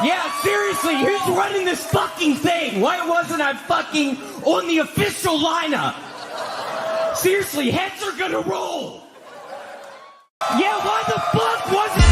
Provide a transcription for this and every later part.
Yeah, seriously, who's running this fucking thing? Why wasn't I fucking on the official lineup? Seriously, heads are gonna roll. Yeah, why the fuck wasn't...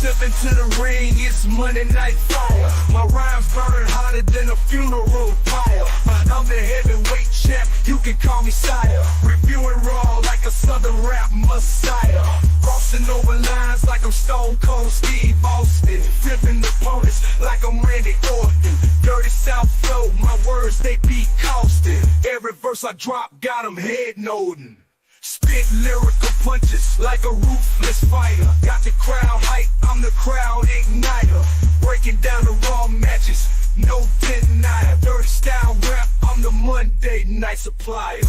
Step into the ring, it's Monday Night Fire. My rhymes burning hotter than a funeral pyre. I'm the heavyweight champ, you can call me sire. Reviewing raw like a southern rap messiah. Crossing over lines like I'm Stone Cold Steve Austin. Flipping opponents like I'm Randy Orton. Dirty South flow, my words they be costing. Every verse I drop got them head nodding. Spit lyrical punches like a ruthless fighter. Got the crowd hype, I'm the crowd igniter. Breaking down the raw matches, no denier. Dirty style rap, I'm the Monday night supplier.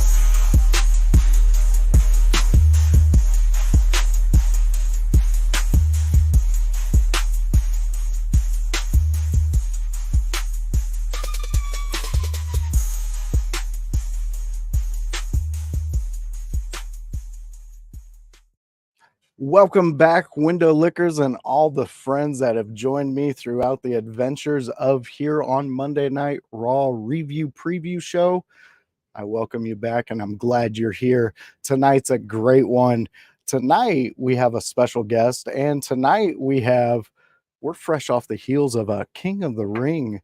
Welcome back, Window Lickers, and all the friends that have joined me throughout the adventures of Here on Monday Night Raw Review Preview Show. I welcome you back, and I'm glad you're here. Tonight's a great one. Tonight, we have a special guest, and tonight we're fresh off the heels of a King of the Ring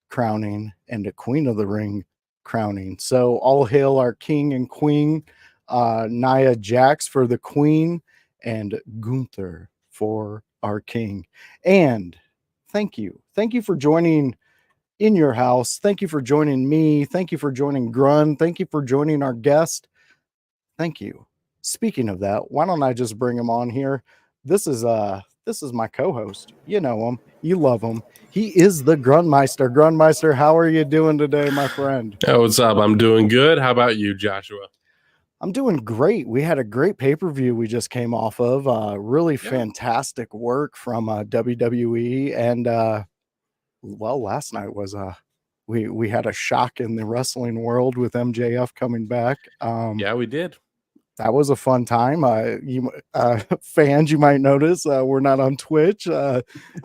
crowning and a Queen of the Ring crowning. So all hail our King and Queen, Nia Jax for the Queen, and Gunther for our King. And thank you for joining in your house. Thank you for joining me. Thank you for joining Grun. Thank you for joining our guest. Thank you. Speaking of that, why don't I just bring him on here? This is my co-host. You know him, you love him. He is the Grunmeister. Grunmeister, how are you doing today, my friend? Hey, what's up? I'm doing good. How about you, Joshua? I'm doing great. We had a great pay-per-view we just came off of. Really fantastic work from WWE. And last night was we had a shock in the wrestling world with MJF coming back. Yeah, we did. That was a fun time. Fans, you might notice we're not on Twitch.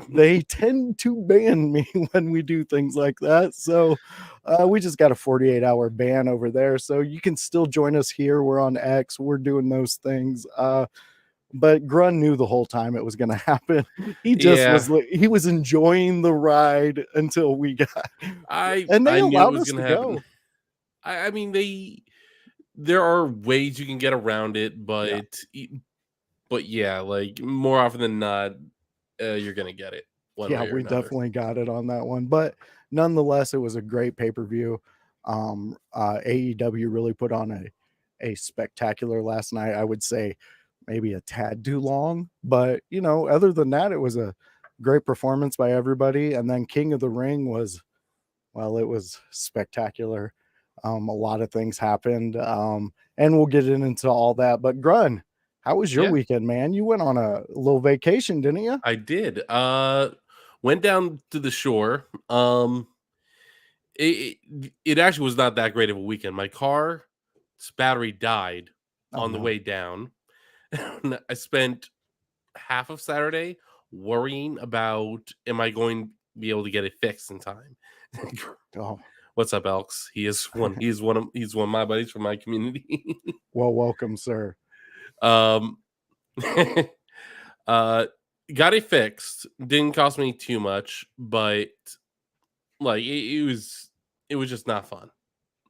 They tend to ban me when we do things like that. So we just got a 48-hour ban over there. So you can still join us here. We're on X. We're doing those things. But Grun knew the whole time it was going to happen. He just was enjoying the ride until we got. I allowed knew it was us going to to happen. go. I mean, there are ways you can get around it, but yeah, like more often than not, you're gonna get it. We definitely got it on that one, but nonetheless, it was a great pay-per-view. AEW really put on a spectacular last night. I would say maybe a tad too long, but other than that, it was a great performance by everybody. And then King of the Ring was spectacular. A lot of things happened, and we'll get into all that. But Grun, how was your weekend, man? You went on a little vacation, didn't you? I did. Went down to the shore. It actually was not that great of a weekend. My car's battery died on the way down. I spent half of Saturday worrying about am I going to be able to get it fixed in time. Oh, What's up, Elks? He's one of my buddies from my community. well, welcome, sir. um got it fixed. Didn't cost me too much, but like it was just not fun.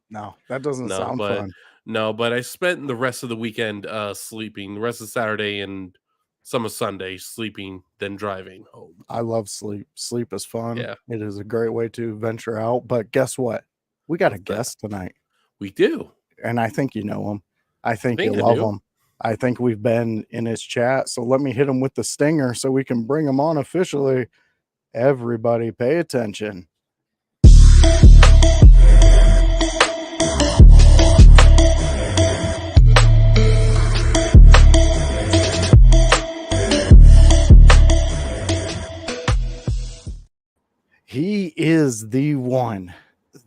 No, that doesn't sound fun. No, but I spent the rest of the weekend sleeping, the rest of Saturday and some of Sunday sleeping, then driving home. I love sleep. Sleep is fun. Yeah. It is a great way to venture out. But guess what? We got a guest tonight. We do. And I think you know him. I think you I love do. him. I think we've been in his chat. So let me hit him with the stinger so we can bring him on officially. Everybody pay attention. He is the one,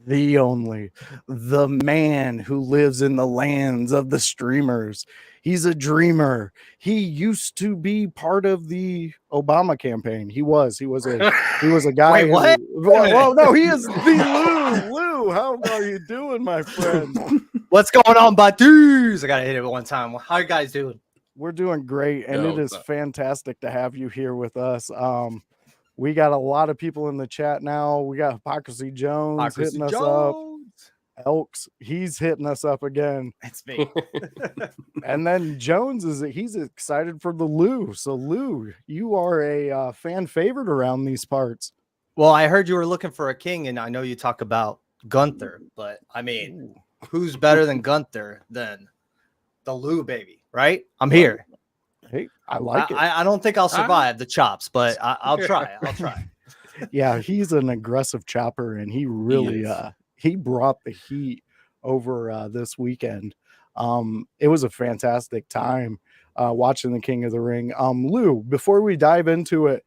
the only, the man who lives in the lands of the streamers. He's a dreamer. He used to be part of the Obama campaign. He was a guy. Wait, what? Well, no, he is the Lou. Lou, how are you doing, my friend? What's going on, buddies? I gotta hit it one time. How you guys doing? We're doing great, and it is fantastic to have you here with us. We got a lot of people in the chat now. We got Hypocrisy Jones hitting us up. Elks, he's hitting us up again. It's me. And then Jones he's excited for the Lou. So Lou, you are a fan favorite around these parts. Well, I heard you were looking for a king, and I know you talk about Gunther, but I mean, who's better than Gunther than the Lou baby, right? I'm here. Hey, I like it. I don't think I'll survive the chops, but I'll try. I'll try. Yeah, he's an aggressive chopper, and he really he brought the heat over this weekend. It was a fantastic time watching the King of the Ring. Lou, before we dive into it,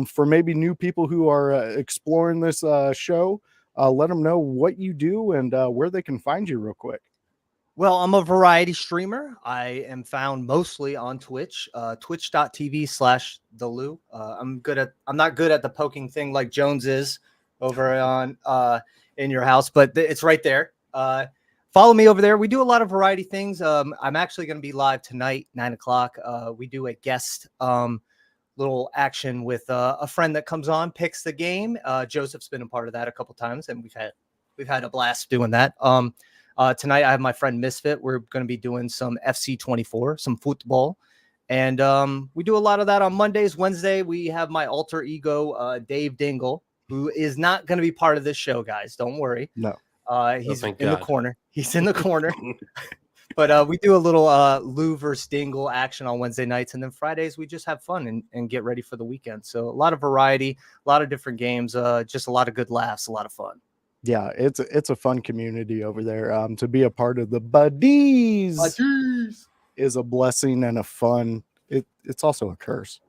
for maybe new people who are exploring this show, let them know what you do and where they can find you real quick. Well, I'm a variety streamer. I am found mostly on Twitch, twitch.tv/thelou. I'm not good at the poking thing like Jones is over on in your house, but it's right there. Follow me over there. We do a lot of variety things. I'm actually going to be live tonight, 9:00. We do a guest little action with a friend that comes on, picks the game. Joseph's been a part of that a couple times, and we've had a blast doing that. Tonight, I have my friend Misfit. We're going to be doing some FC24, some football. And we do a lot of that on Mondays. Wednesday, we have my alter ego, Dave Dingle, who is not going to be part of this show, guys. Don't worry. No. He's in the corner. He's in the corner. But we do a little Lou versus Dingle action on Wednesday nights. And then Fridays, we just have fun and get ready for the weekend. So a lot of variety, a lot of different games, just a lot of good laughs, a lot of fun. Yeah, it's a fun community over there. To be a part of the buddies is a blessing and a fun. It's also a curse.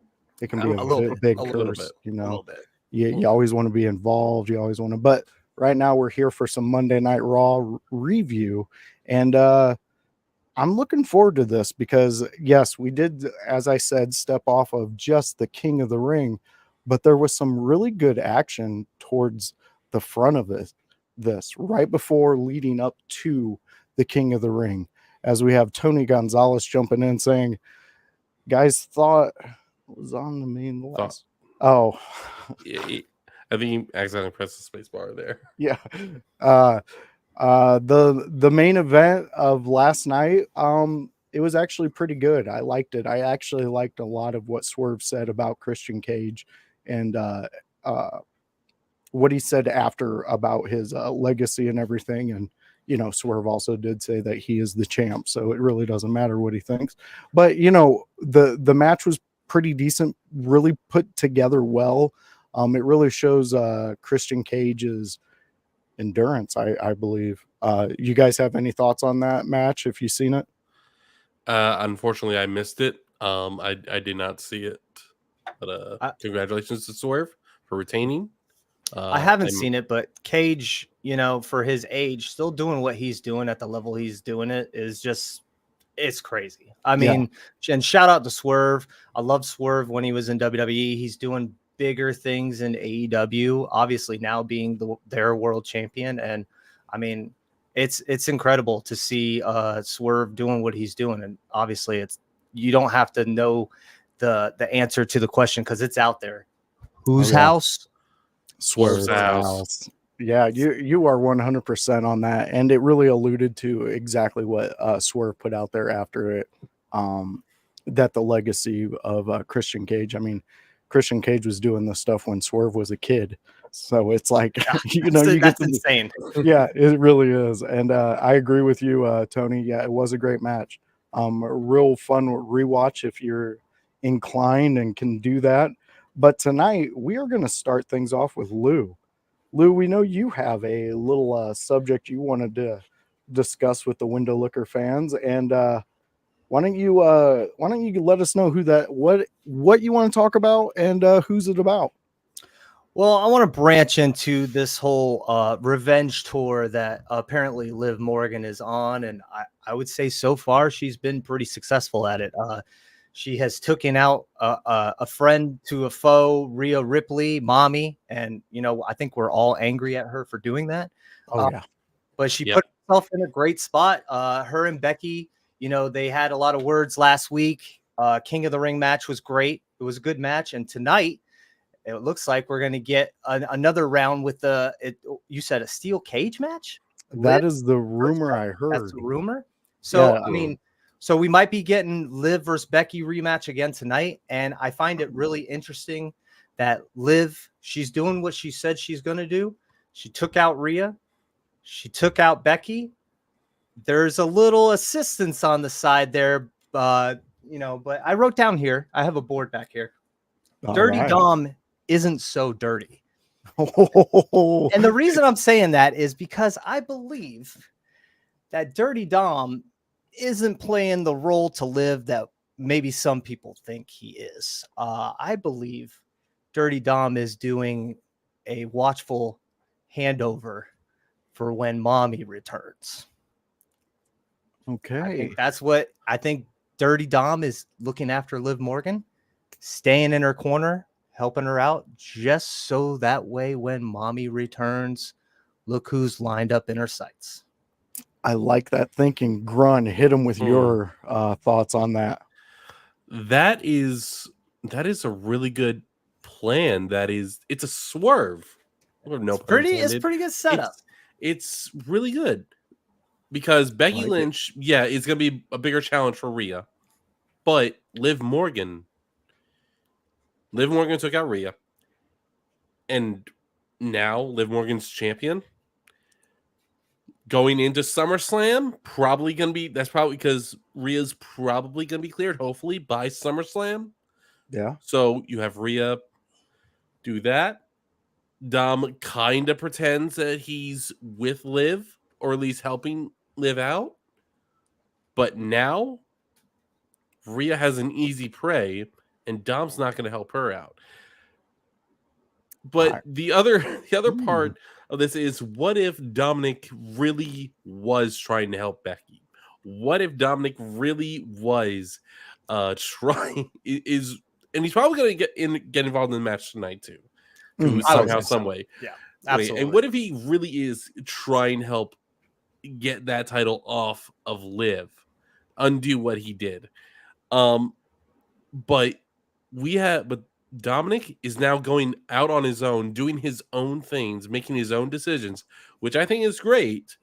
It can be a big curse, you know. You always want to be involved. You always want to. But right now we're here for some Monday Night Raw review, and I'm looking forward to this because yes, we did, as I said, step off of just the King of the Ring, but there was some really good action towards the front of this right before leading up to the King of the Ring, as we have Tony Gonzalez jumping in saying, guys thought it was on the main list. Oh, yeah, I think you accidentally pressed the space bar there. Yeah. The main event of last night, it was actually pretty good. I liked it. I actually liked a lot of what Swerve said about Christian Cage and what he said after about his legacy and everything. And, you know, Swerve also did say that he is the champ, so it really doesn't matter what he thinks. But, you know, the match was pretty decent, really put together well. It really shows Christian Cage's endurance, I believe. You guys have any thoughts on that match if you've seen it? Unfortunately, I missed it. I did not see it. But congratulations to Swerve for retaining. I haven't seen it, but Cage, you know, for his age, still doing what he's doing at the level he's doing it is just it's crazy. I mean, and shout out to Swerve. I love Swerve when he was in WWE. He's doing bigger things in AEW, obviously now being their world champion. And I mean, it's incredible to see Swerve doing what he's doing. And obviously you don't have to know the answer to the question because it's out there. Whose house? Swerve's house. Yeah, you are 100% on that, and it really alluded to exactly what Swerve put out there after it. That the legacy of Christian Cage. I mean, Christian Cage was doing this stuff when Swerve was a kid, so it's like that's insane. Yeah, it really is, and I agree with you, Tony. Yeah, it was a great match. A real fun rewatch if you're inclined and can do that. But tonight we are going to start things off with Lou. Lou, we know you have a little subject you wanted to discuss with the Window Looker fans, and why don't you let us know what you want to talk about and who's it about? Well, I want to branch into this whole revenge tour that apparently Liv Morgan is on, and I would say so far she's been pretty successful at it. She has taken out a friend to a foe, Rhea Ripley, Mommy, and I think we're all angry at her for doing that. Oh yeah, but she put herself in a great spot. Her and Becky, they had a lot of words last week. King of the Ring match was great. It was a good match, and tonight it looks like we're going to get another round with you said a steel cage match? That is the rumor I heard. That's the rumor. So, yeah. So we might be getting Liv versus Becky rematch again tonight. And I find it really interesting that Liv, she's doing what she said she's going to do. She took out Rhea. She took out Becky. There's a little assistance on the side there. But I wrote down here, I have a board back here. Dirty Dom isn't so dirty. And the reason I'm saying that is because I believe that Dirty Dom isn't playing the role to Liv that maybe some people think he is. I believe Dirty Dom is doing a watchful handover for when Mommy returns. Okay. I think Dirty Dom is looking after Liv Morgan, staying in her corner, helping her out, just so that way when Mommy returns, look who's lined up in her sights. I like that thinking. Grun, hit him with your thoughts on that. That is a really good plan. It's a swerve. It's pretty good setup. It's really good because Becky Lynch, is going to be a bigger challenge for Rhea, but Liv Morgan took out Rhea, and now Liv Morgan's champion. Going into SummerSlam, that's probably because Rhea's probably going to be cleared, hopefully, by SummerSlam. Yeah. So you have Rhea do that. Dom kind of pretends that he's with Liv, or at least helping Liv out. But now, Rhea has an easy prey, and Dom's not going to help her out. But the other part of this is, what if Dominic really was trying to help Becky? What if Dominic really was trying and he's probably going to get involved in the match tonight too, somehow, some way. Yeah, absolutely. And what if he really is trying to help get that title off of Liv, undo what he did? But Dominic is now going out on his own, doing his own things, making his own decisions, which I think is great.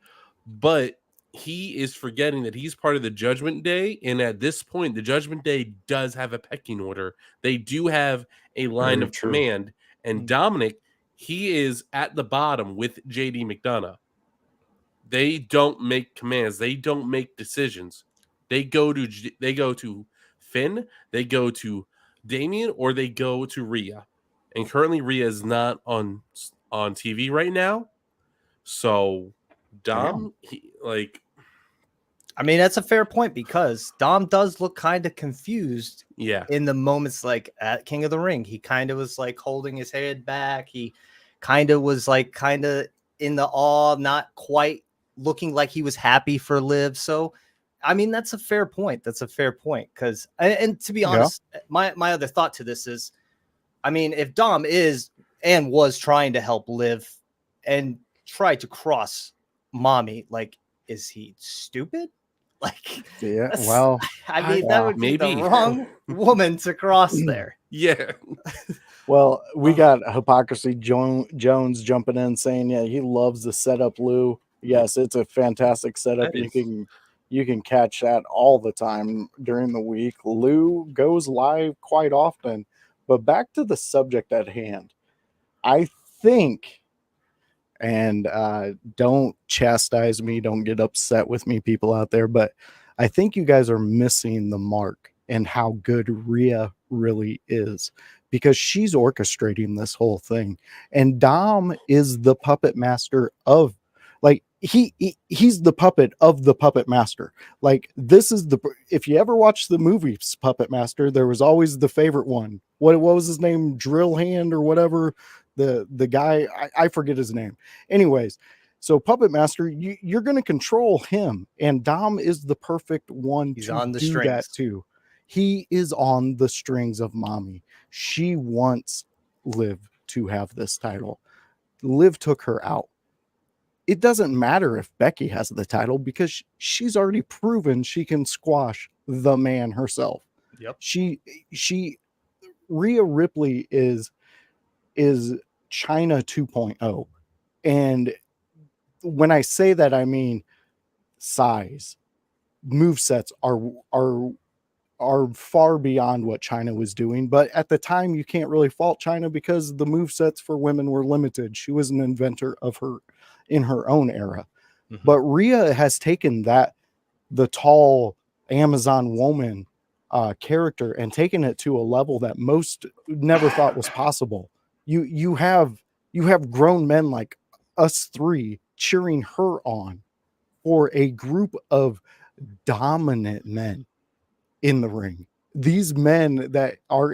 But he is forgetting that he's part of the Judgment Day. And at this point, the Judgment Day does have a pecking order. They do have a line of command. And Dominic, he is at the bottom with JD McDonough. They don't make commands. They don't make decisions. They go to Finn. They go to Damien, or they go to Rhea, and currently Rhea is not on TV right now. So Dom, I mean, that's a fair point because Dom does look kind of confused. Yeah, in the moments like at King of the Ring, he kind of was like holding his head back. He kind of was like in the awe, not quite looking like he was happy for Liv. So I mean, that's a fair point. That's a fair point. Because, and to be honest, my other thought to this is, I mean, if Dom is and was trying to help Liv and try to cross Mommy, like, is he stupid? Like, Yeah, well, I mean, that would be the wrong woman to cross there. Yeah. Well, we got Hypocrisy Jones jumping in saying, yeah, he loves the setup, Lou. Yes, it's a fantastic setup. You can catch that all the time during the week. Lou goes live quite often. But back to the subject at hand. I think, and don't chastise me, don't get upset with me, people out there, but I think you guys are missing the mark in how good Rhea really is, because she's orchestrating this whole thing. And Dom is the puppet master of, like, he's the puppet of the puppet master. Like, this is if you ever watch the movies Puppet Master, there was always the favorite one. What was his name? Drill Hand or whatever. The guy, I forget his name. Anyways, so Puppet Master, you're going to control him, and Dom is the perfect one to do that too. He is on the strings of Mommy. She wants Liv to have this title. Liv took her out. It doesn't matter if Becky has the title, because she's already proven she can squash the man herself. Yep. Rhea Ripley is China 2.0. And when I say that, I mean size, movesets are far beyond what China was doing. But at the time, you can't really fault China, because the movesets for women were limited. She was an inventor of her in her own era. Mm-hmm. But Rhea has taken the tall Amazon woman character and taken it to a level that most never thought was possible. You have grown men like us three cheering her on for a group of dominant men in the ring. These men that are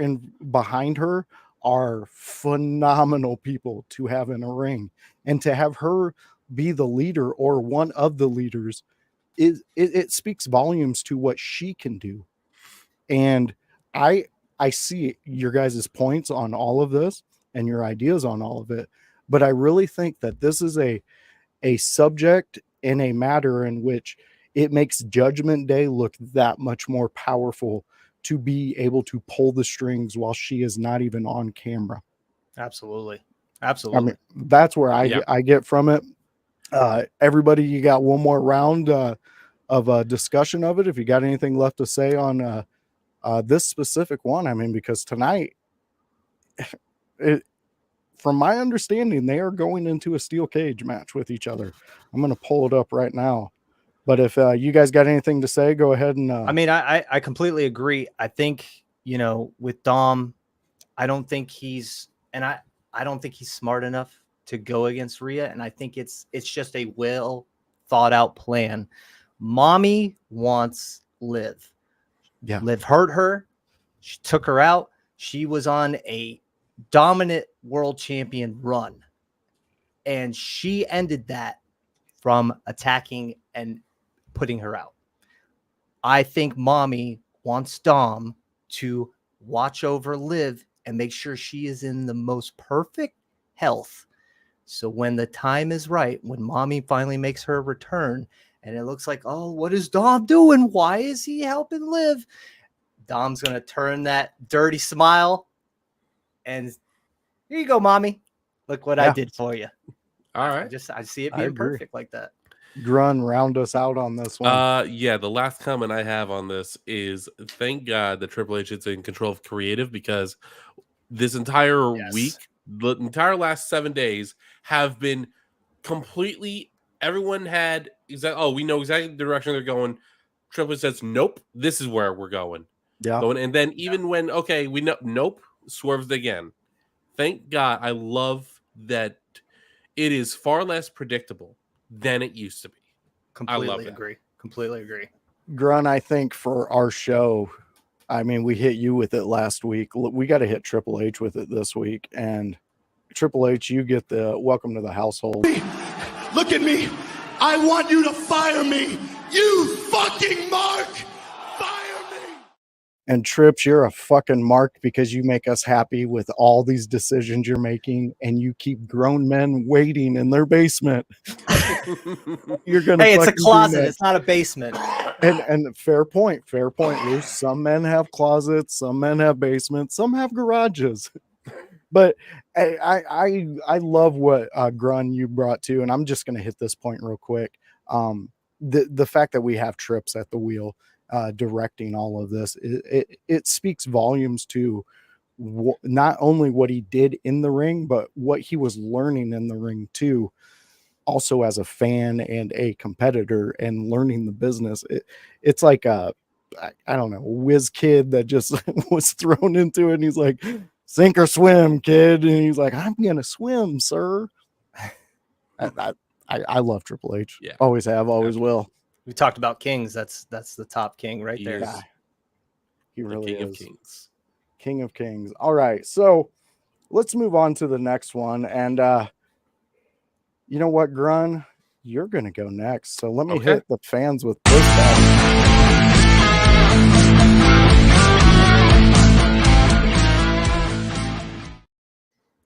behind her are phenomenal people to have in a ring, and to have her be the leader or one of the leaders it speaks volumes to what she can do. And I see your guys' points on all of this and your ideas on all of it, but I really think that this is a subject and a matter in which it makes Judgment Day look that much more powerful, to be able to pull the strings while she is not even on camera. Absolutely. I mean, that's where I get from it. Everybody, you got one more round of a discussion of it. If you got anything left to say on this specific one, I mean, because tonight, from my understanding, they are going into a steel cage match with each other. I'm going to pull it up right now. But if you guys got anything to say, go ahead and. I mean, I completely agree. I think, with Dom, I don't think he's smart enough to go against Rhea, and I think it's just a well thought out plan. Mommy wants Liv. Yeah. Liv hurt her. She took her out. She was on a dominant world champion run, and she ended that from attacking and putting her out. I think Mommy wants Dom to watch over Liv and make sure she is in the most perfect health. So when the time is right, when Mommy finally makes her return, and it looks like, oh, what is Dom doing? Why is he helping Liv? Dom's going to turn that dirty smile and here you go, Mommy. Look what I did for you. All right. I see it being perfect like that. Grun, round us out on this one. Yeah, the last comment I have on this is, thank God that Triple H is in control of creative, because this entire week, the entire last 7 days have been completely, everyone had we know exactly the direction they're going. Triple H says, nope, this is where we're going. Yeah. And then even when, we know, nope, swerves again. Thank God. I love that it is far less predictable than it used to be. Completely agree. Grun, I think for our show, I mean, we hit you with it last week. We got to hit Triple H with it this week. And Triple H, you get the welcome to the household. Look at me. I want you to fire me. You fucking mark. Fire me. And Trips, you're a fucking mark because you make us happy with all these decisions you're making, and you keep grown men waiting in their basement. You're gonna. Hey, it's a fucking do closet. that. It's not a basement. And fair point, Lou. Some men have closets, some men have basements, some have garages. But I love what Grun you brought to, and I'm just gonna hit this point real quick. The fact that we have Trips at the wheel, directing all of this, it speaks volumes to not only what he did in the ring, but what he was learning in the ring too. Also, as a fan and a competitor and learning the business, it's like I don't know, whiz kid that just was thrown into it. And he's like, sink or swim, kid. And he's like, I'm gonna swim, sir. I love Triple H. Yeah. Always have, always will. We talked about kings. That's the top king right there. Yes. He The really King is. of Kings. King of Kings. All right, so let's move on to the next one. And you know what, Grun? You're gonna go next. So let me Okay. hit the fans with this battle.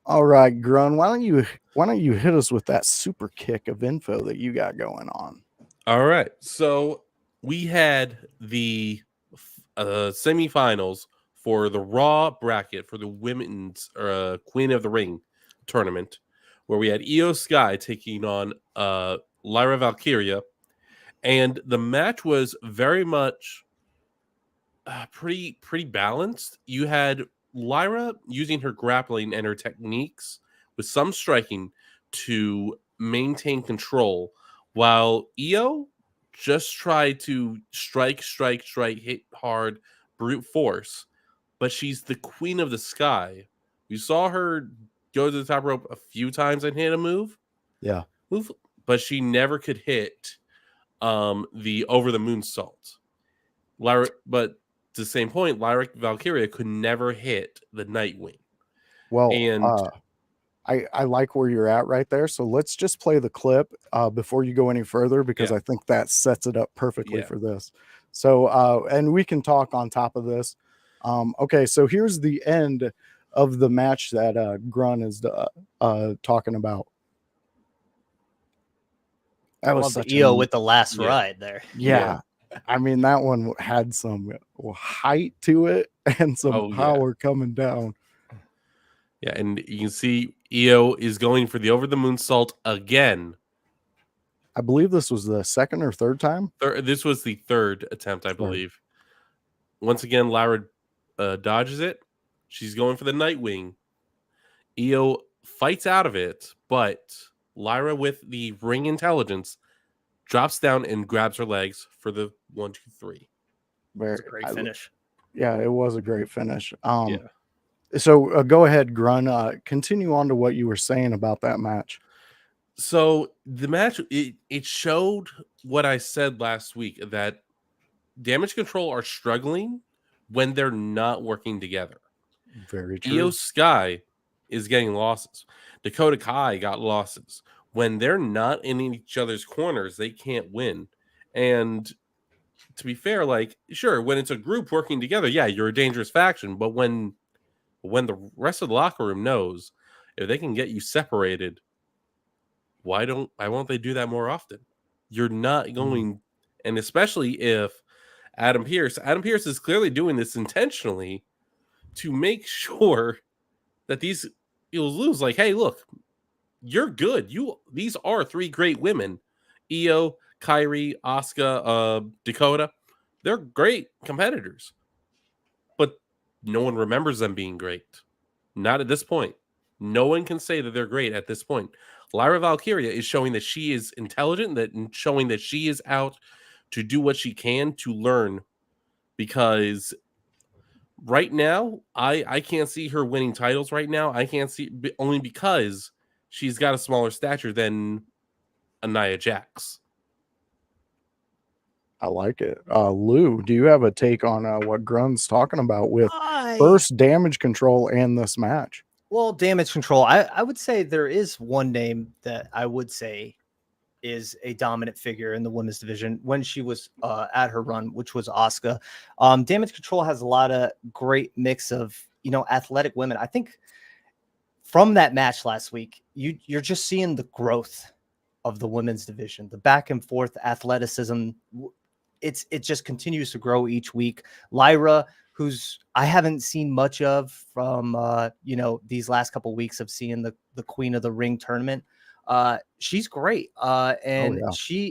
All right, Grun, why don't you hit us with that super kick of info that you got going on? All right. So we had the semifinals for the Raw bracket for the women's Queen of the Ring tournament, where we had Io Sky taking on Lyra Valkyria, and the match was very much pretty balanced. You had Lyra using her grappling and her techniques with some striking to maintain control, while Io just tried to strike, hit hard, brute force. But she's the Queen of the Sky. You saw her go to the top rope a few times and hit a move, but she never could hit the over the moonsault. Lyra, but to the same point, Lyra Valkyria could never hit the Nightwing. Well, And I like where you're at right there. So let's just play the clip before you go any further, because Yeah. I think that sets it up perfectly Yeah. for this. So, and we can talk on top of this. Okay, so here's the end of the match that Grun is talking about. That was Well, such the EO a, with the last Yeah. ride there. yeah. I mean, that one had some height to it and some Oh, yeah. power coming down. Yeah, and you can see Io is going for the over the moonsault again. I believe this was the second or third time. This was the third attempt, I believe. Once again, Lyra dodges it. She's going for the Nightwing. Io fights out of it, but Lyra, with the ring intelligence, drops down and grabs her legs for the 1, 2, 3. It's a great finish. Yeah, it was a great finish. Yeah. So go ahead, Grun. Continue on to what you were saying about that match. So the match, it showed what I said last week, that Damage Control are struggling when they're not working together. Very true. Io Sky is getting losses. Dakota Kai got losses. When they're not in each other's corners, they can't win. And to be fair, like, sure, when it's a group working together, yeah, you're a dangerous faction. But when the rest of the locker room knows, if they can get you separated, why won't they do that more often? You're not going, and especially if Adam Pearce is clearly doing this intentionally to make sure that these he'll lose. Like, hey, look, you're good. These are 3 great women. Io, Kairi, Asuka, Dakota. They're great competitors. But no one remembers them being great. Not at this point. No one can say that they're great at this point. Lyra Valkyria is showing that she is intelligent, showing that she is out to do what she can to learn, because right now, I can't see her winning titles right now. I can't see, only because she's got a smaller stature than Nia Jax. I like it. Lou, do you have a take on what Grun's talking about with first Damage Control and this match? Well, Damage Control, I would say there is one name that I would say is a dominant figure in the women's division when she was at her run, which was Asuka. Damage Control has a lot of great mix of, athletic women. I think from that match last week, you're just seeing the growth of the women's division, the back and forth athleticism. It just continues to grow each week. Lyra, who's I haven't seen much of from these last couple of weeks of seeing the Queen of the Ring tournament. She's great. And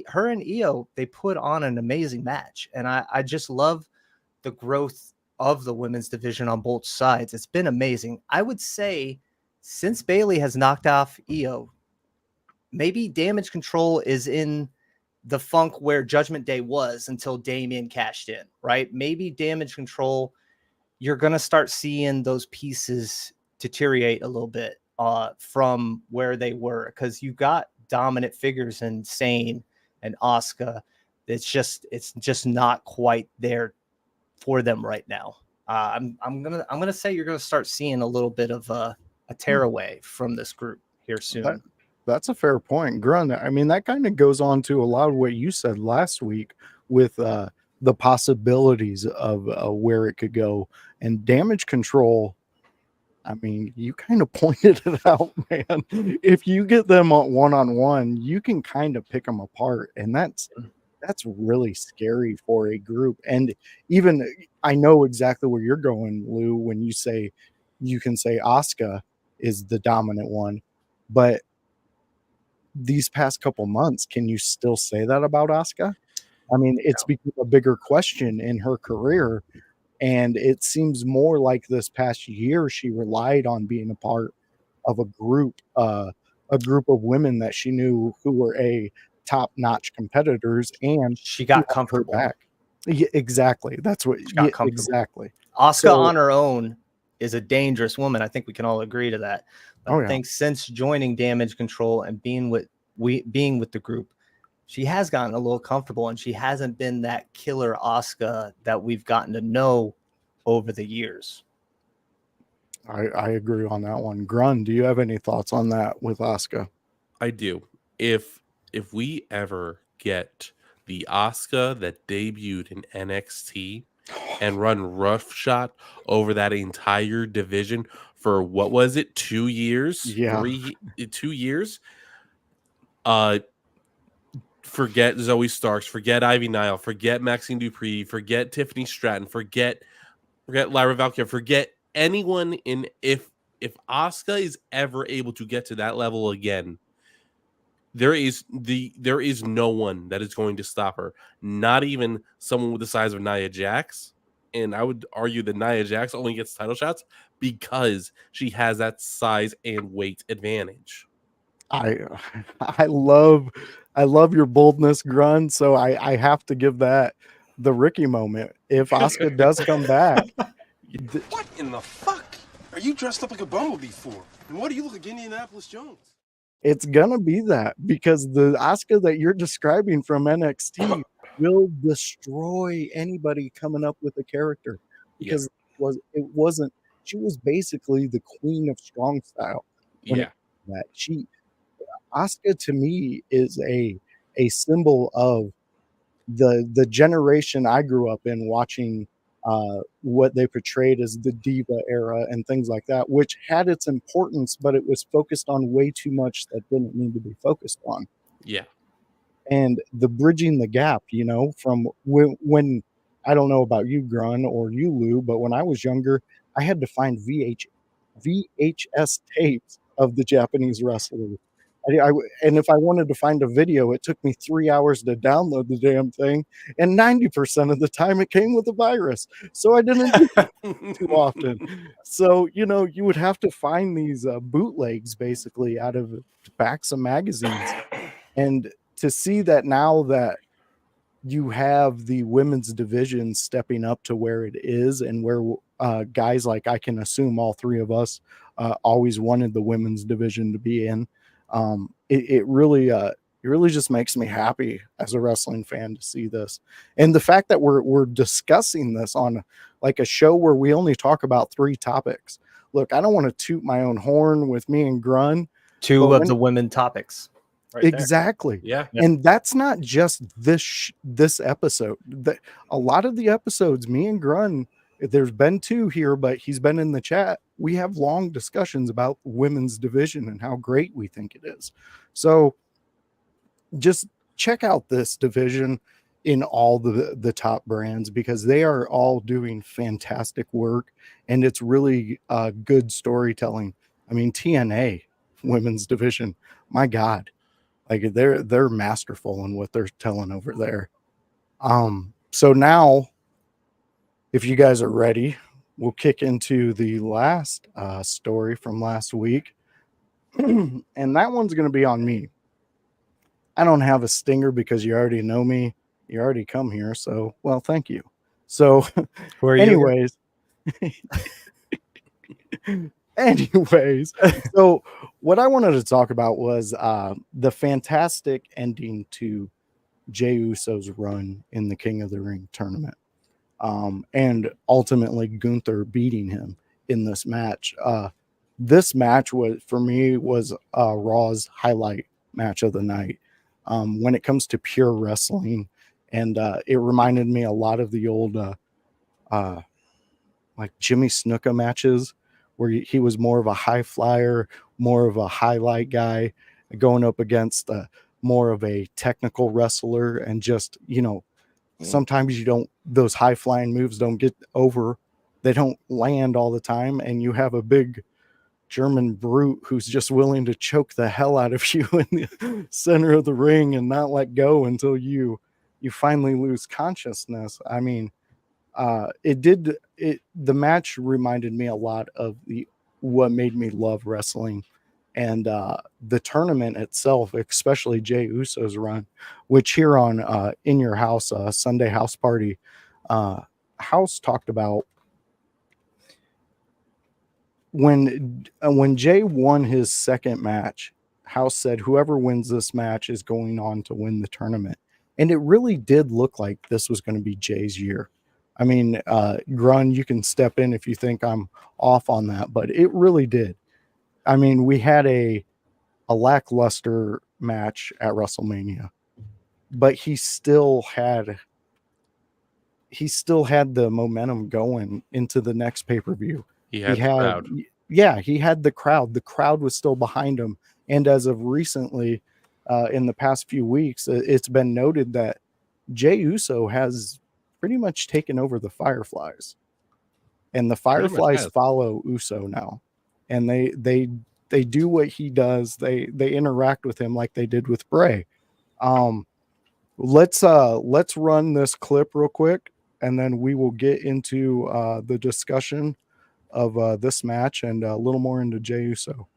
her and Io, they put on an amazing match. And I just love the growth of the women's division on both sides. It's been amazing. I would say since Bayley has knocked off Io, maybe Damage Control is in the funk where Judgment Day was until Damien cashed in, right? Maybe Damage Control, you're going to start seeing those pieces deteriorate a little bit from where they were, because you got dominant figures in Sane and Asuka. It's just not quite there for them right now. I'm gonna say you're gonna start seeing a little bit of a tear away from this group here soon. That's a fair point, Grun. I mean, that kind of goes on to a lot of what you said last week with the possibilities of where it could go, and Damage Control. I mean, you kind of pointed it out, man. If you get them on one-on-one, you can kind of pick them apart, and that's really scary for a group. And even I know exactly where you're going, Lou, when you say you can say Asuka is the dominant one, but these past couple months, can you still say that about Asuka? I mean, it's become a bigger question in her career, and it seems more like this past year she relied on being a part of a group of women that she knew who were top-notch competitors, and she got comfortable back. Yeah, exactly. That's what she got comfortable. Exactly. Asuka on her own is a dangerous woman. I think we can all agree to that. But I think since joining Damage Control and being with the group, she has gotten a little comfortable, and she hasn't been that killer Asuka that we've gotten to know over the years. I agree on that one. Grun, do you have any thoughts on that with Asuka? I do. If we ever get the Asuka that debuted in NXT and run roughshod over that entire division for what was it, 2 years? Yeah. 2 years. Forget Zoe Starks, forget Ivy Nile, forget Maxine Dupree, forget Tiffany Stratton, forget Lyra Valkyria, forget anyone in if Asuka is ever able to get to that level again, there is no one that is going to stop her. Not even someone with the size of Nia Jax. And I would argue that Nia Jax only gets title shots because she has that size and weight advantage. I love your boldness, Grun. So I have to give that the Ricky moment. If Asuka does come back, what in the fuck are you dressed up like a bumblebee for? And what do you look like Indianapolis Jones? It's gonna be that, because the Asuka that you're describing from NXT will destroy anybody coming up with a character, because she was basically the queen of strong style. Asuka to me is a symbol of the generation I grew up in, watching what they portrayed as the diva era and things like that, which had its importance, but it was focused on way too much that didn't need to be focused on. Yeah. And the bridging the gap, from when I don't know about you, Grun, or you, Lou, but when I was younger, I had to find VHS tapes of the Japanese wrestlers. And if I wanted to find a video, it took me 3 hours to download the damn thing, and 90% of the time it came with a virus, so I didn't do that too often. So you would have to find these bootlegs basically out of backs of magazines, and to see that now that you have the women's division stepping up to where it is, and where guys like, I can assume all three of us always wanted the women's division to be in. It really just makes me happy as a wrestling fan to see this, and the fact that we're discussing this on like a show where we only talk about 3 topics. Look, I don't want to toot my own horn with me and Grun. 2 of the women topics. right there. Exactly. Yeah. And that's not just this episode. A lot of the episodes, me and Grun, there's been 2 here, but he's been in the chat. We have long discussions about women's division and how great we think it is. So just check out this division in all the top brands, because they are all doing fantastic work, and it's really good storytelling. I mean, TNA women's division, my God, like they're masterful in what they're telling over there. So now, if you guys are ready, we'll kick into the last story from last week. And that one's going to be on me. I don't have a stinger because you already know me. You already come here. So, well, thank you. So, Who are you? anyways, so what I wanted to talk about was the fantastic ending to Jey Uso's run in the King of the Ring tournament. And ultimately Gunther beating him in this match. This match was, for me, was Raw's highlight match of the night. When it comes to pure wrestling, and it reminded me a lot of the old like Jimmy Snuka matches, where he was more of a high flyer, more of a highlight guy, going up against more of a technical wrestler, and just, sometimes those high flying moves don't get over, they don't land all the time, and you have a big German brute who's just willing to choke the hell out of you in the center of the ring and not let go until you finally lose consciousness. I mean, the match reminded me a lot of what made me love wrestling, and the tournament itself, especially Jey Uso's run, which here on In Your House, Sunday House Party, House talked about when Jey won his second match. House said whoever wins this match is going on to win the tournament, and it really did look like this was going to be Jey's year. I mean, Grun, you can step in if you think I'm off on that, but it really did. I mean, we had a lackluster match at WrestleMania, but he still had the momentum going into the next pay-per-view. He had the crowd. Yeah, he had the crowd. The crowd was still behind him. And as of recently, in the past few weeks, it's been noted that Jey Uso has pretty much taken over the Fireflies. And the Fireflies follow Uso now. And they do what he does. They interact with him like they did with Bray. Let's run this clip real quick, and then we will get into the discussion of this match and a little more into Jey Uso.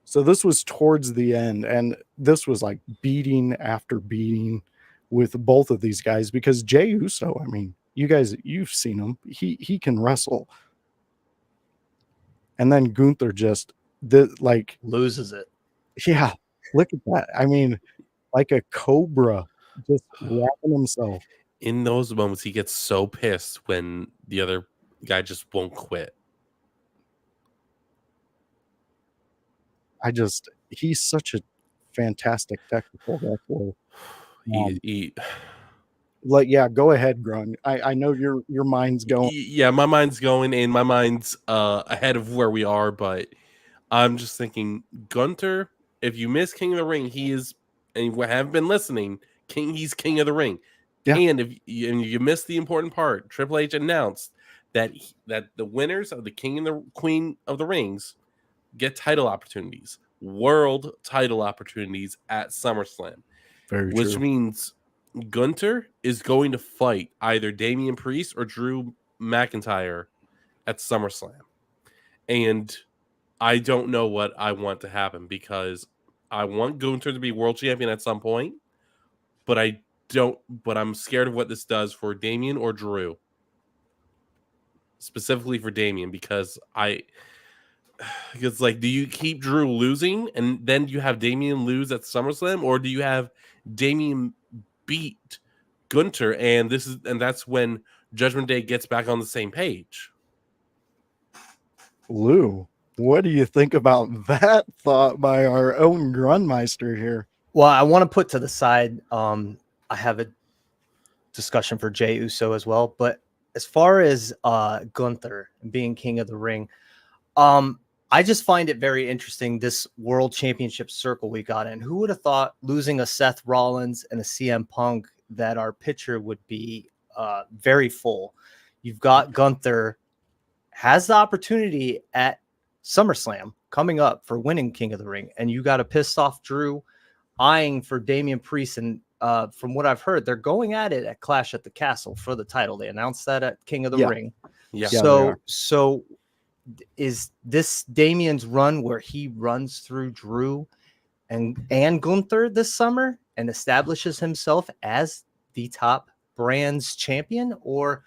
So this was towards the end, and this was like beating after beating with both of these guys, because Jey Uso, I mean, you've seen him. He can wrestle. And then Gunther just loses it. Yeah, look at that. I mean, like a cobra, just wrapping himself. In those moments, he gets so pissed when the other guy just won't quit. He's such a fantastic technical wrestler. Go ahead, Grun. I know your mind's going. Yeah, my mind's going, and my mind's ahead of where we are, but I'm just thinking, Gunther, if you miss King of the Ring, he is, and you haven't been listening, he's King of the Ring. Yeah. And if you missed the important part, Triple H announced that the winners of the King and the Queen of the Rings get title opportunities, world title opportunities at SummerSlam. Which means Gunther is going to fight either Damian Priest or Drew McIntyre at SummerSlam. And I don't know what I want to happen, because I want Gunther to be world champion at some point, but I'm scared of what this does for Damian or Drew. Specifically for Damian, because do you keep Drew losing and then you have Damian lose at SummerSlam, or do you have Damian beat Gunther and that's when Judgment Day gets back on the same page? Lou. What do you think about that thought by our own Grunmeister here? Well, I want to put to the side. I have a discussion for Jey Uso as well, but as far as Gunther being King of the Ring, I just find it very interesting, this World Championship circle we got in. Who would have thought losing a Seth Rollins and a CM Punk that our picture would be very full? You've got Gunther has the opportunity at SummerSlam coming up for winning King of the Ring, and you got a pissed off Drew eyeing for Damian Priest. And from what I've heard, they're going at it at Clash at the Castle for the title. They announced that at King of the Ring. Yeah. So is this Damian's run where he runs through Drew and Gunther this summer and establishes himself as the top brands champion? Or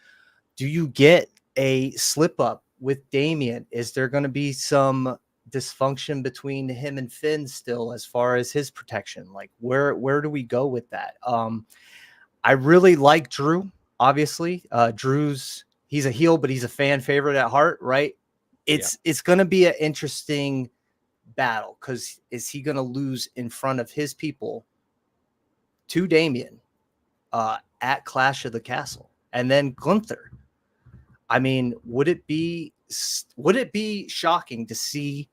do you get a slip up with Damian? Is there going to be some dysfunction between him and Finn still as far as his protection? Like where do we go with that? I really like Drew. Obviously, he's a heel, but he's a fan favorite at heart, right? It's going to be an interesting battle, because is he going to lose in front of his people to Damian at Clash of the Castle? And then Gunther, I mean, would it be shocking to see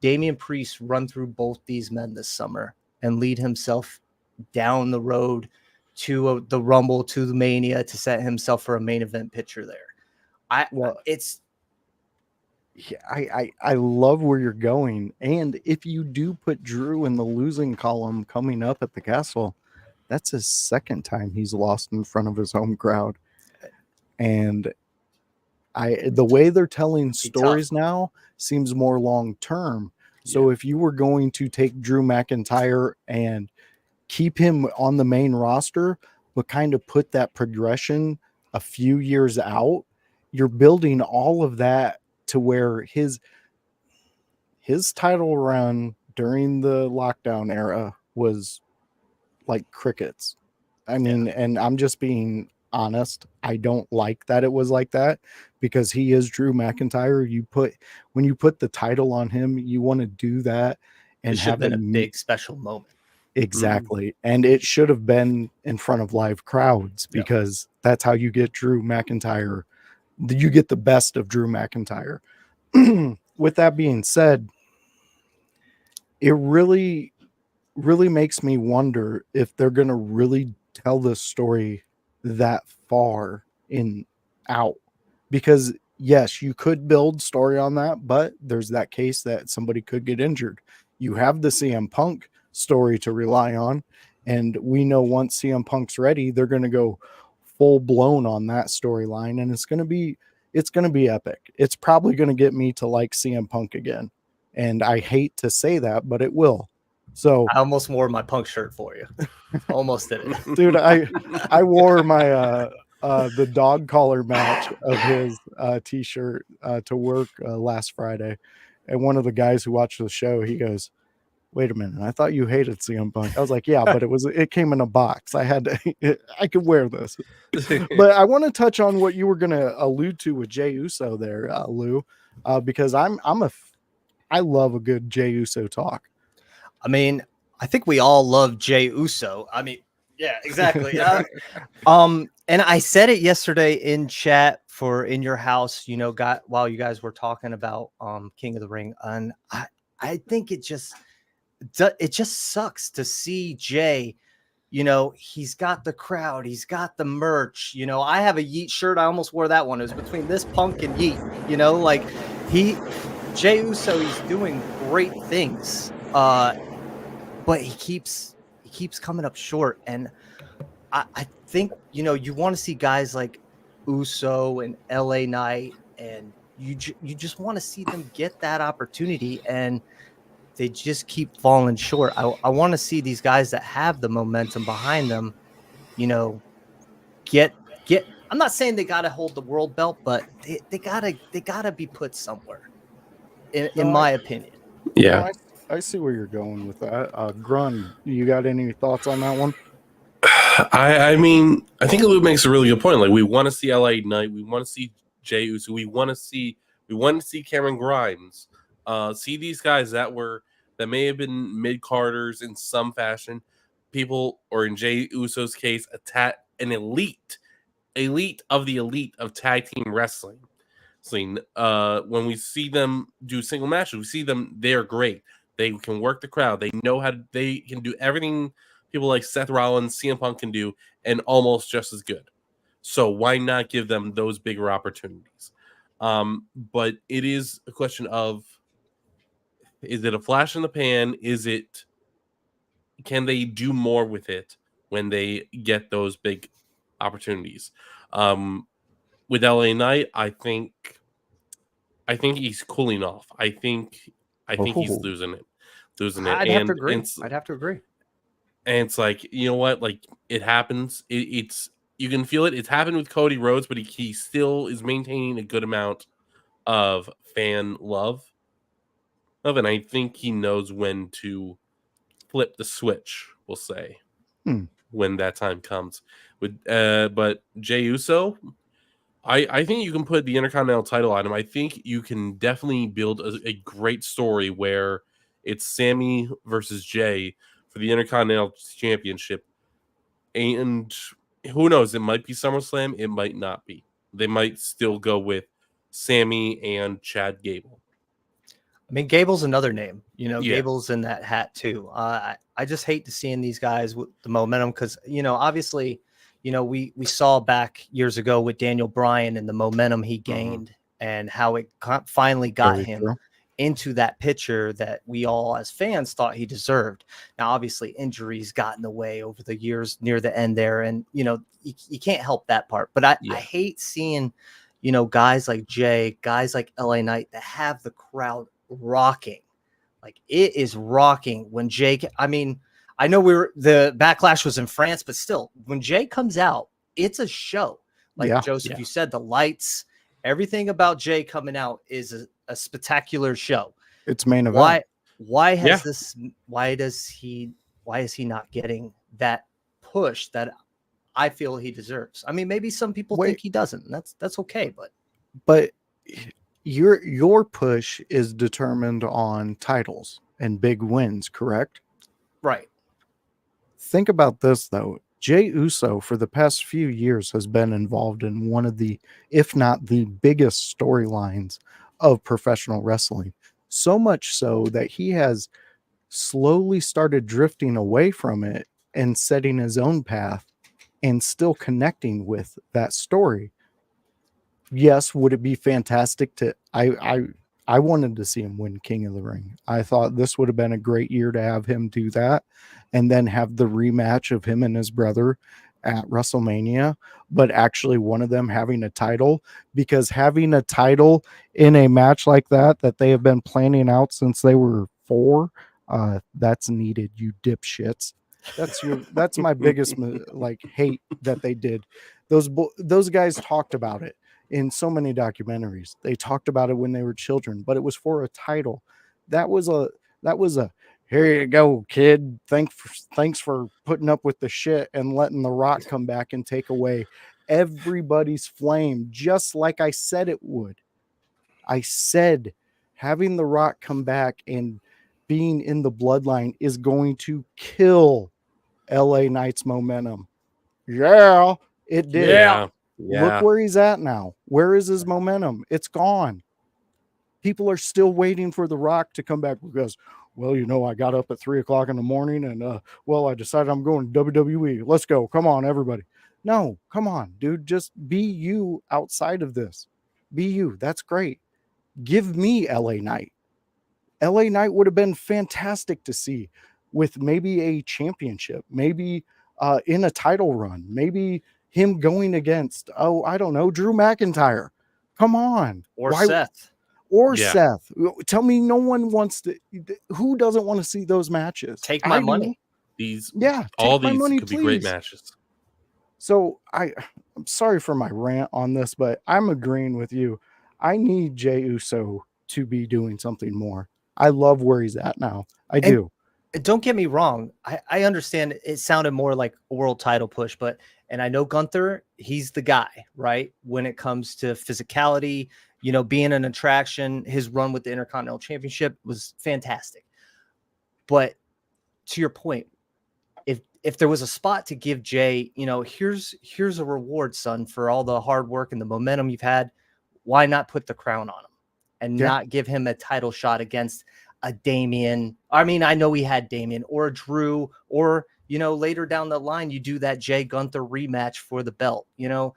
Damian Priest run through both these men this summer and lead himself down the road to the Rumble, to the Mania, to set himself for a main event picture there? I love where you're going. And if you do put Drew in the losing column coming up at the Castle, that's his second time he's lost in front of his home crowd. And the way they're telling stories now seems more long term. So if you were going to take Drew McIntyre and keep him on the main roster, but kind of put that progression a few years out, you're building all of that to where his title run during the lockdown era was like crickets. I mean, and I'm just being honest. I don't like that it was like that, because he is Drew McIntyre. When you put the title on him, you want to do that and have been a big special moment. Exactly. And it should have been in front of live crowds, because that's how you get Drew McIntyre. You get the best of Drew McIntyre. With that being said, it really, really makes me wonder if they're going to really tell this story that far out, because yes, you could build story on that, but there's that case that somebody could get injured. You have the CM Punk story to rely on, and we know once CM Punk's ready, they're going to go full blown on that storyline, and it's going to be epic. It's probably going to get me to like CM Punk again, and I hate to say that, but it will. So I almost wore my Punk shirt for you. Almost did it. Dude, I wore my the dog collar match of his t-shirt to work last Friday, and one of the guys who watched the show, he goes, "Wait a minute, I thought you hated CM Punk." I was like, "Yeah, but it came in a box. I could wear this." But I want to touch on what you were going to allude to with Jey Uso there, Lou, because I love a good Jey Uso talk. I mean, I think we all love Jey Uso. I mean, yeah, exactly. And I said it yesterday in chat for In Your House, while you guys were talking about King of the Ring, and I think it just sucks to see Jey. He's got the crowd, he's got the merch. I have a Yeet shirt. I almost wore that one. It was between this Punk and Yeet. Jey Uso, he's doing great things. But he keeps coming up short. And I think, you want to see guys like Uso and LA Knight, and you just want to see them get that opportunity, and they just keep falling short. I want to see these guys that have the momentum behind them, get. I'm not saying they got to hold the world belt, but they gotta be put somewhere, in my opinion. Yeah. I see where you're going with that. Grun, you got any thoughts on that one? I mean, I think Lou makes a really good point. Like, we want to see LA Knight, we want to see Jey Uso, we want to see Cameron Grimes. See these guys that may have been mid carders in some fashion. People, or in Jey Uso's case, attack an elite of the elite of tag team wrestling. When we see them do single matches, we see them, they're great. They can work the crowd. They can do everything people like Seth Rollins, CM Punk can do, and almost just as good. So why not give them those bigger opportunities? But it is a question of, is it a flash in the pan? Can they do more with it when they get those big opportunities? With LA Knight, I think he's cooling off. I think he's losing it. I'd have to agree. I'd have to agree. And it's like, you know what? Like, it happens. It's you can feel it. It's happened with Cody Rhodes, but he still is maintaining a good amount of fan love. And I think he knows when to flip the switch, we'll say, when that time comes. But Jey Uso, I think you can put the Intercontinental title on him. I think you can definitely build a great story where it's Sammy versus Jey for the Intercontinental Championship. And who knows? It might be SummerSlam. It might not be. They might still go with Sammy and Chad Gable. I mean, Gable's another name. Yeah. Gable's in that hat too. I just hate to seeing these guys with the momentum because, obviously, we saw back years ago with Daniel Bryan and the momentum he gained and how it finally got him into that picture that we all as fans thought he deserved. Now, obviously, injuries got in the way over the years near the end there. And, you can't help that part. But I hate seeing, guys like Jay, guys like LA Knight that have the crowd rocking. Like, it is rocking when Jay, I mean, I know the backlash was in France, but still, when Jay comes out, it's a show. Like Joseph, you said, the lights, everything about Jay coming out is a spectacular show. It's main event. Why is he not getting that push that I feel he deserves? I mean, maybe some people think he doesn't. That's okay, but your push is determined on titles and big wins, correct? Right. Think about this though. Jey Uso for the past few years has been involved in one of the, if not the biggest storylines of professional wrestling. So much so that he has slowly started drifting away from it and setting his own path and still connecting with that story. Yes, would it be fantastic to I wanted to see him win King of the Ring. I thought this would have been a great year to have him do that and then have the rematch of him and his brother at WrestleMania, but actually one of them having a title, because having a title in a match like that they have been planning out since they were 4, that's needed, you dipshits. That's my biggest hate that they did. Those guys talked about it in so many documentaries. They talked about it when they were children, but it was for a title. That was a here you go, kid. Thanks for putting up with the shit and letting The Rock come back and take away everybody's flame, just like I said it would. I said having The Rock come back and being in the bloodline is going to kill LA Knight's momentum. Yeah, it did. Yeah. Look where he's at now. Where is his momentum? It's gone. People are still waiting for The Rock to come back because, I got up at 3:00 in the morning and, I decided I'm going to WWE. Let's go. Come on, everybody. No, come on, dude. Just be you outside of this. Be you. That's great. Give me LA Knight. LA Knight would have been fantastic to see with maybe a championship, maybe in a title run, maybe him going against, I don't know, Drew McIntyre. Come on. Or Seth. Seth. Tell me no one wants to. Who doesn't want to see those matches? Take my money. All these money, could be great matches. So I'm sorry for my rant on this, but I'm agreeing with you. I need Jey Uso to be doing something more. I love where he's at now. I do. Don't get me wrong. I understand it sounded more like a world title push, and I know Gunther, he's the guy, right? When it comes to physicality, you know, being an attraction. His run with the Intercontinental Championship was fantastic. But to your point, if there was a spot to give Jay, you know, here's a reward, son, for all the hard work and the momentum you've had, why not put the crown on him and not give him a title shot against a Damian? I mean, I know he had Damian or a Drew, or, you know, later down the line, you do that Jay Gunther rematch for the belt. You know,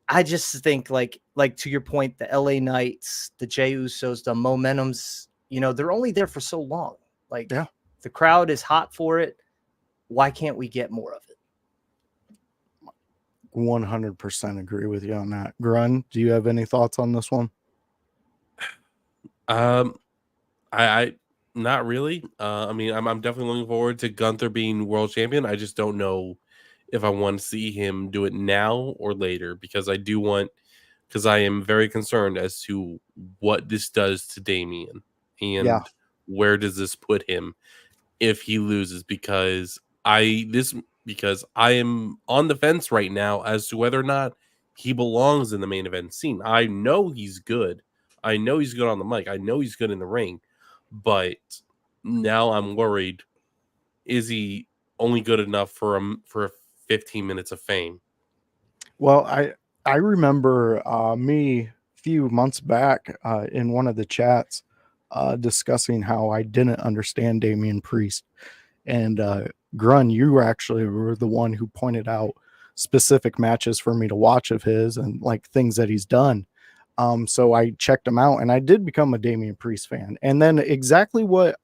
I just think like to your point, the LA Knights, the Jey Usos, the momentum's, you know, they're only there for so long. Like, the crowd is hot for it. Why can't we get more of it? 100% agree with you on that. Grun, do you have any thoughts on this one? I not really. I mean, I'm definitely looking forward to Gunther being world champion. I just don't know if I want to see him do it now or later, because I am very concerned as to what this does to Damian and where does this put him if he loses, because I am on the fence right now as to whether or not he belongs in the main event scene. I know he's good. I know he's good on the mic. I know he's good in the ring. But now I'm worried, is he only good enough for 15 minutes of fame? Well, I remember me a few months back in one of the chats discussing how I didn't understand Damian Priest. And Grun, you actually were the one who pointed out specific matches for me to watch of his and like things that he's done. So I checked him out and I did become a Damian Priest fan. And then exactly what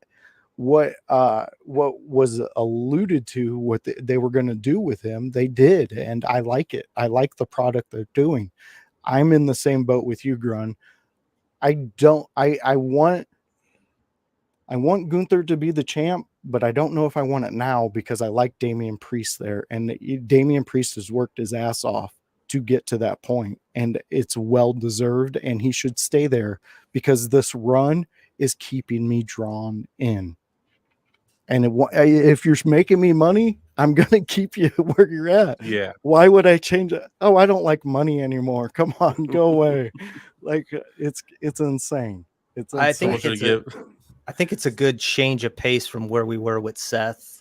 was alluded to, what they were going to do with him, they did. And I like it. I like the product they're doing. I'm in the same boat with you, Grun. I want Gunther to be the champ, but I don't know if I want it now because I like Damian Priest there. And Damian Priest has worked his ass off to get to that point, and it's well deserved, and he should stay there because this run is keeping me drawn in. And if you're making me money, I'm going to keep you where you're at. Yeah. Why would I change it? Oh, I don't like money anymore. Come on, go away. Like it's insane. It's insane. I think it's a good change of pace from where we were with Seth,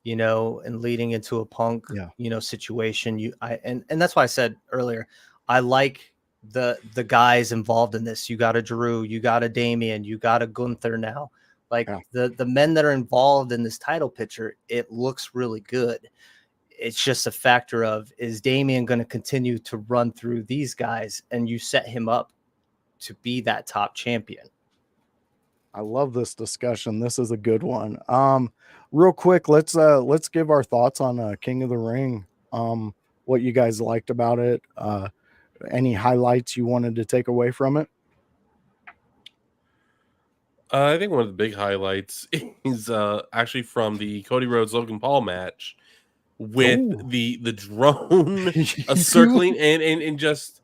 you know, and leading into a Punk, you know, situation. And that's why I said earlier, I like the guys involved in this. You got a Drew, you got a Damian, you got a Gunther now. Like the men that are involved in this title picture, it looks really good. It's just a factor of, is Damian going to continue to run through these guys and you set him up to be that top champion? I love this discussion. This is a good one. Real quick, let's give our thoughts on King of the Ring. What you guys liked about it. Any highlights you wanted to take away from it? I think one of the big highlights is actually from the Cody Rhodes Logan Paul match with the drone circling and just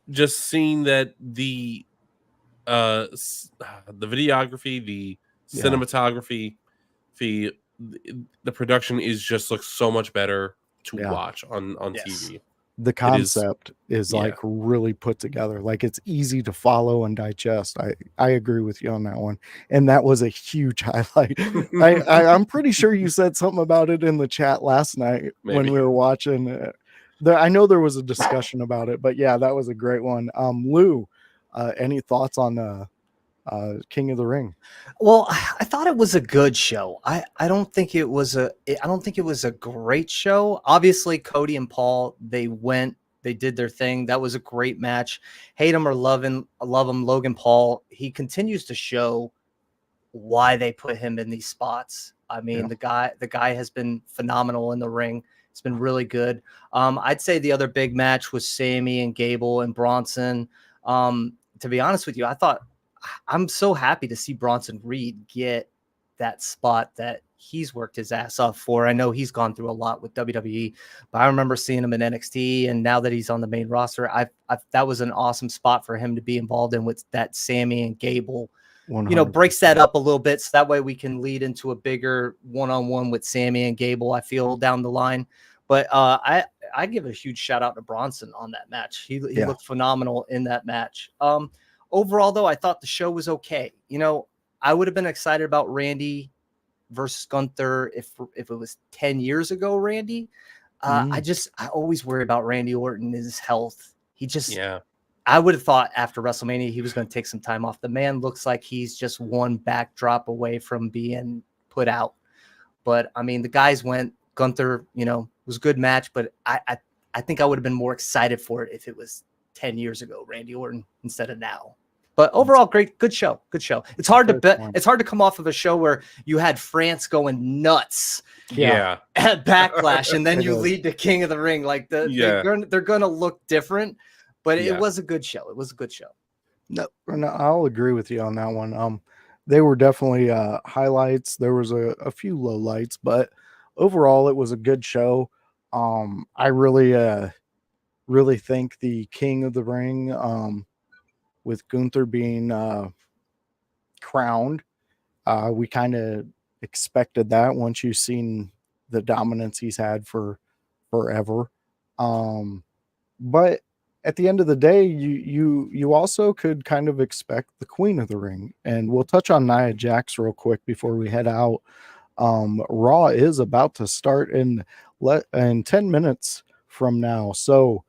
seeing that the videography, the cinematography, the production looks so much better to watch on TV. The concept is like really put together. Like it's easy to follow and digest. I agree with you on that one. And that was a huge highlight. I'm pretty sure you said something about it in the chat last night when we were watching. I know there was a discussion about it, but yeah, that was a great one. Lou, any thoughts on King of the Ring? Well, I thought it was a good show. I don't think it was a great show. Obviously, Cody and Paul, they did their thing. That was a great match. Hate him or love him, Logan Paul, he continues to show why they put him in these spots. I mean, the guy has been phenomenal in the ring. It's been really good. I'd say the other big match was Sammy and Gable and Bronson. To be honest with you, I'm so happy to see Bronson Reed get that spot that he's worked his ass off for. I know he's gone through a lot with WWE, but I remember seeing him in NXT, and now that he's on the main roster, that was an awesome spot for him to be involved in with that Sammy and Gable. 100%. You know, breaks that up a little bit, so that way we can lead into a bigger one-on-one with Sammy and Gable, I feel, down the line. But I give a huge shout out to Bronson on that match. He looked phenomenal in that match. Overall, though, I thought the show was okay. You know, I would have been excited about Randy versus Gunther if it was 10 years ago, Randy. I always worry about Randy Orton, his health. I would have thought after WrestleMania he was going to take some time off. The man looks like he's just one backdrop away from being put out. But I mean, the guys went. Gunther, you know, was a good match, but I think I would have been more excited for it if it was 10 years ago, Randy Orton, instead of now. But overall, good show. It's hard it's hard to come off of a show where you had France going nuts. Yeah. At Backlash, and then you lead to King of the Ring. Like they're going to look different, but it was a good show. It was a good show. No, I'll agree with you on that one. They were definitely highlights. There was a few lowlights, but overall, it was a good show. I really think the King of the Ring, with Gunther being crowned, we kind of expected that once you've seen the dominance he's had for forever. But at the end of the day, you also could kind of expect the Queen of the Ring, and we'll touch on Nia Jax real quick before we head out. Raw is about to start in 10 minutes from now. So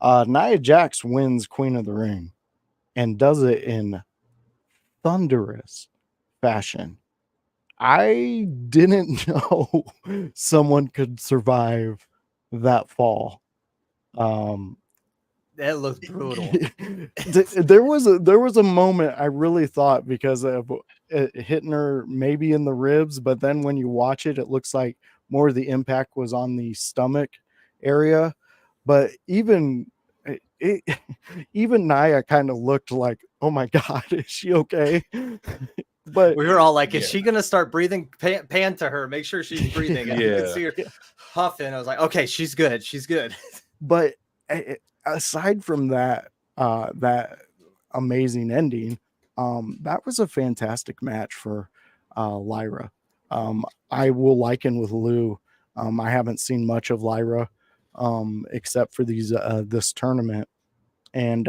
Nia Jax wins Queen of the Ring and does it in thunderous fashion. I didn't know someone could survive that fall. That looked brutal. There was a moment I really thought, because of it hitting her maybe in the ribs, but then when you watch it, it looks like more of the impact was on the stomach area. But even Nia kind of looked like, oh my God, is she okay? But we were all like, is she gonna start breathing? Pan to her, make sure she's breathing. You can see her huffing. I was like, okay, she's good. But aside from that, that amazing ending, that was a fantastic match for Lyra. I will liken with Lou. I haven't seen much of Lyra except for this tournament, and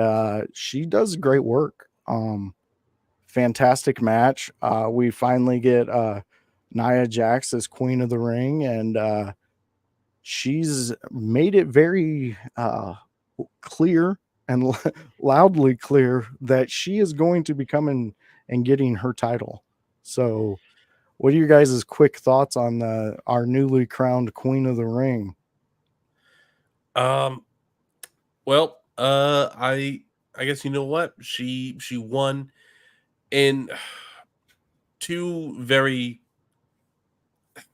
she does great work. Fantastic match. We finally get Nia Jax as Queen of the Ring, and she's made it very clear and loudly clear that she is going to be coming and getting her title. So what are your guys' quick thoughts on our newly crowned Queen of the Ring? Well, I guess, you know what, she won in two very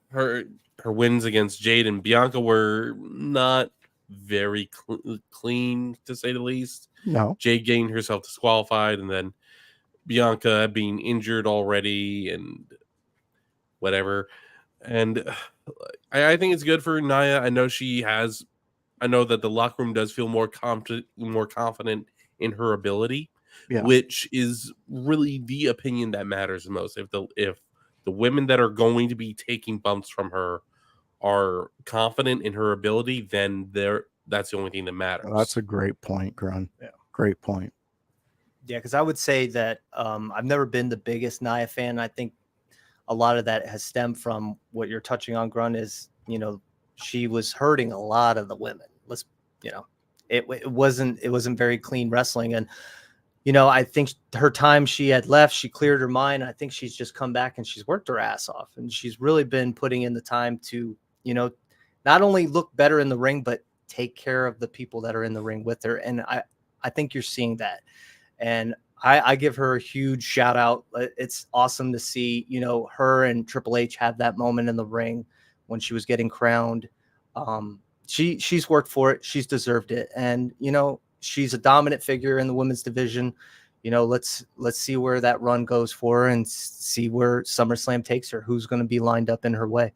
her wins against Jade and Bianca were not very clean, to say the least. No. Jade getting herself disqualified, and then Bianca being injured already and whatever. And I think it's good for Nia. I know that the locker room does feel more confident in her ability, which is really the opinion that matters the most. If the women that are going to be taking bumps from her are confident in her ability, then that's the only thing that matters. Oh, that's a great point, Grun. Yeah, great point. Yeah, because I would say that I've never been the biggest Nia fan. I think a lot of that has stemmed from what you're touching on, Grun, is, you know, she was hurting a lot of the women. It wasn't very clean wrestling. And, you know, I think her time she had left, she cleared her mind. I think she's just come back and she's worked her ass off. And she's really been putting in the time to, you know, not only look better in the ring, but take care of the people that are in the ring with her. And I think you're seeing that. And I give her a huge shout out. It's awesome to see, you know, her and Triple H have that moment in the ring when she was getting crowned. She's worked for it. She's deserved it. And, you know, she's a dominant figure in the women's division. You know, let's see where that run goes for her and see where SummerSlam takes her. Who's going to be lined up in her way?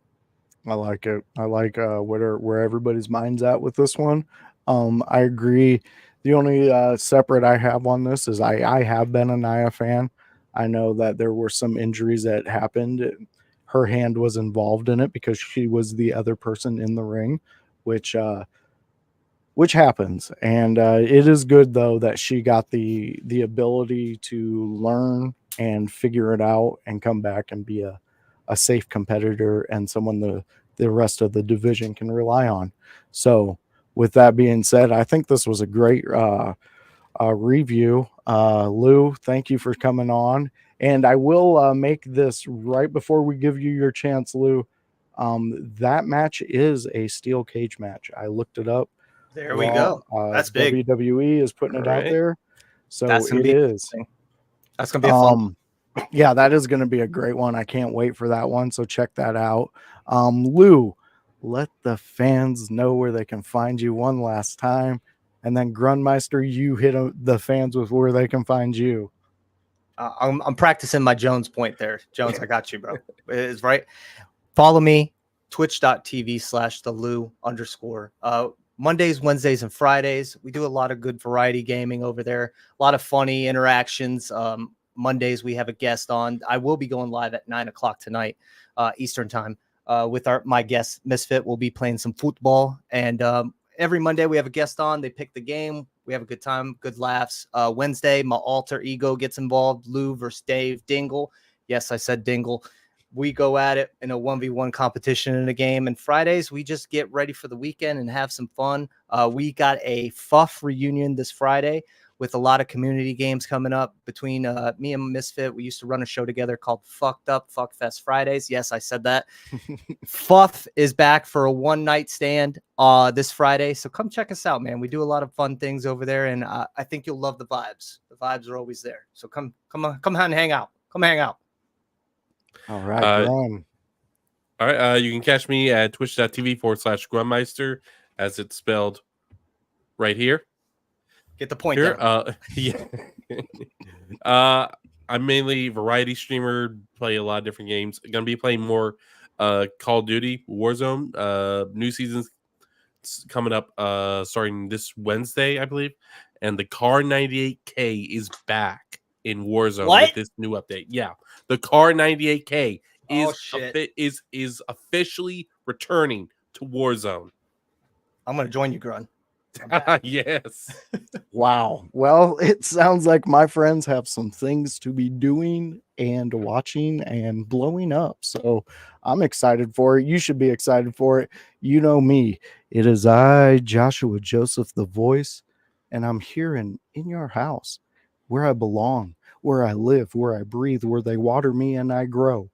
I like it. I like where everybody's mind's at with this one. I agree. The only separate I have on this is I have been a Nia fan. I know that there were some injuries that happened. Her hand was involved in it because she was the other person in the ring. which happens. And it is good though that she got the ability to learn and figure it out and come back and be a safe competitor and someone the rest of the division can rely on. So with that being said, I think this was a great review. Lou, thank you for coming on. And I will make this right before we give you your chance, Lou. That match is a steel cage match. I looked it up. There we go. That's big. WWE is putting it out there. So that's gonna it be is. That's going to be a fun. Yeah, that is going to be a great one. I can't wait for that one. So check that out. Lou, let the fans know where they can find you one last time. And then Grunmeister, you hit the fans with where they can find you. I'm practicing my Jones point there. Jones, I got you, bro. It's right. Follow me, twitch.tv/thelou_. Mondays, Wednesdays, and Fridays. We do a lot of good variety gaming over there. A lot of funny interactions. Mondays, we have a guest on. I will be going live at 9 o'clock tonight, Eastern time, with my guest, Misfit. We'll be playing some football. And every Monday, we have a guest on. They pick the game. We have a good time, good laughs. Wednesday, my alter ego gets involved. Lou versus Dave Dingle. Yes, I said Dingle. We go at it in a 1v1 competition in a game. And Fridays, we just get ready for the weekend and have some fun. We got a FUF reunion this Friday with a lot of community games coming up between me and Misfit. We used to run a show together called Fucked Up Fuckfest Fridays. Yes, I said that. FUF is back for a one-night stand this Friday. So come check us out, man. We do a lot of fun things over there, and I think you'll love the vibes. The vibes are always there. So come on and hang out. Come hang out. All right, Grun. All right, you can catch me at twitch.tv/Grunmeister, as it's spelled right here. Get the point here. there. Yeah. I'm mainly variety streamer, play a lot of different games. I'm gonna be playing more Call of Duty Warzone. New season's coming up starting this Wednesday, I believe. And the Car 98K is back in Warzone with this new update. Yeah. The Car 98K is officially returning to Warzone. I'm gonna join you, Grun. Yes. Wow. Well, it sounds like my friends have some things to be doing and watching and blowing up. So I'm excited for it. You should be excited for it. You know me. It is I, Joshua Joseph, the voice, and I'm here in your house where I belong, where I live, where I breathe, where they water me and I grow.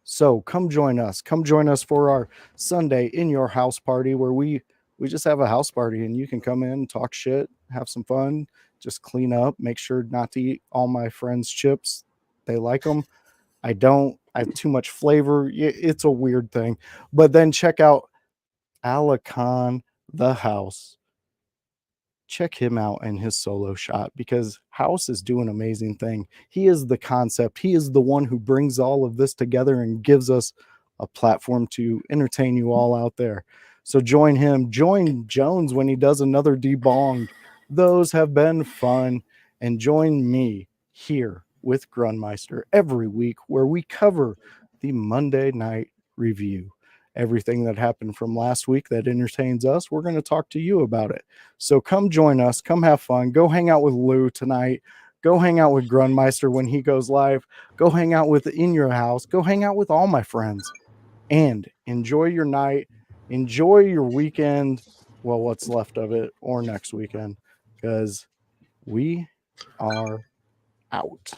So come join us. Come join us for our Sunday in your house party where we just have a house party and you can come in, talk shit, have some fun, just clean up, make sure not to eat all my friends' chips. They like them. I don't. I have too much flavor. It's a weird thing. But then check out Alakan the House. Check him out in his solo shot because House is doing an amazing thing. He is the concept. He is the one who brings all of this together and gives us a platform to entertain you all out there. So join him. Join Jones when he does another debonged. Those have been fun. And join me here with Grunmeister every week where we cover the Monday night review. Everything that happened from last week that entertains us, we're going to talk to you about it. So come join us. Come have fun. Go hang out with Lou tonight. Go hang out with Grunmeister when he goes live. Go hang out with In Your House. Go hang out with all my friends. And enjoy your night. Enjoy your weekend. Well, what's left of it, or next weekend. Because we are out.